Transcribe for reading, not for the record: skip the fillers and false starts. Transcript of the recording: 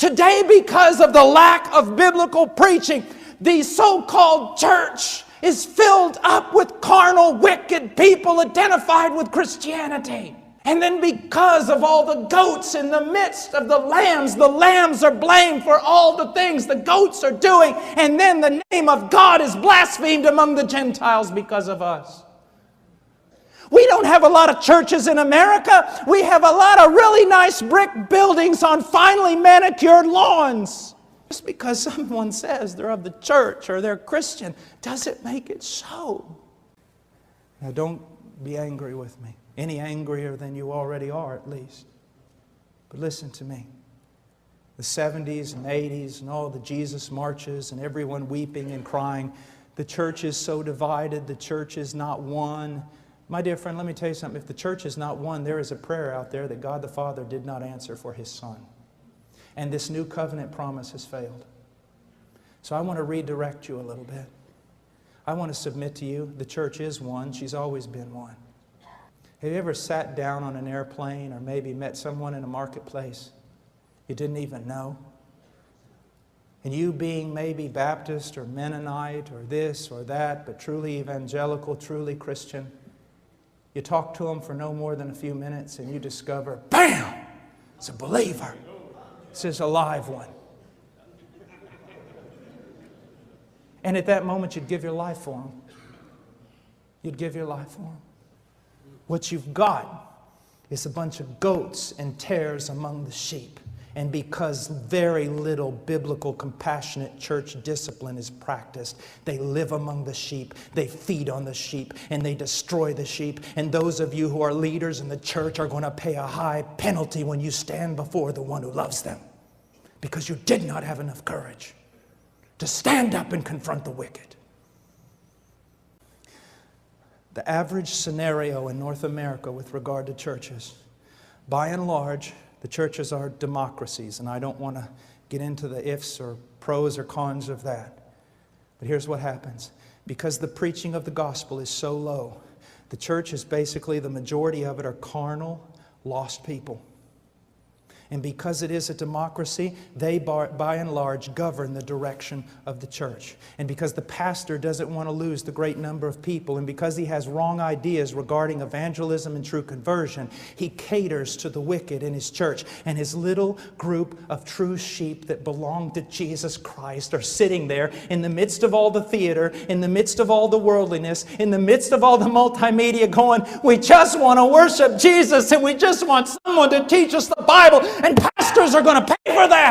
Today, because of the lack of biblical preaching, the so-called church is filled up with carnal, wicked people identified with Christianity. And then because of all the goats in the midst of the lambs are blamed for all the things the goats are doing. And then the name of God is blasphemed among the Gentiles because of us. We don't have a lot of churches in America. We have a lot of really nice brick buildings on finely manicured lawns. Just because someone says they're of the church or they're Christian doesn't make it so. Now don't be angry with me. Any angrier than you already are, at least. But listen to me. The 70s and 80s and all the Jesus marches and everyone weeping and crying. The church is so divided. The church is not one. My dear friend, let me tell you something. If the church is not one, there is a prayer out there that God the Father did not answer for His Son. And this new covenant promise has failed. So I want to redirect you a little bit. I want to submit to you, the church is one. She's always been one. Have you ever sat down on an airplane or maybe met someone in a marketplace you didn't even know? And you being maybe Baptist or Mennonite or this or that, but truly evangelical, truly Christian, you talk to them for no more than a few minutes and you discover, bam! It's a believer. This is a live one. And at that moment you'd give your life for them. You'd give your life for them. What you've got is a bunch of goats and tares among the sheep. And because very little biblical, compassionate church discipline is practiced, they live among the sheep, they feed on the sheep, and they destroy the sheep. And those of you who are leaders in the church are going to pay a high penalty when you stand before the one who loves them. Because you did not have enough courage to stand up and confront the wicked. The average scenario in North America with regard to churches, by and large, the churches are democracies, and I don't want to get into the ifs or pros or cons of that. But here's what happens. Because the preaching of the gospel is so low, the church is basically, the majority of it are carnal, lost people. And because it is a democracy, they by and large govern the direction of the church. And because the pastor doesn't want to lose the great number of people, and because he has wrong ideas regarding evangelism and true conversion, he caters to the wicked in his church. And his little group of true sheep that belong to Jesus Christ are sitting there in the midst of all the theater, in the midst of all the worldliness, in the midst of all the multimedia going, we just want to worship Jesus and we just want someone to teach us the Bible. And pastors are going to pay for that.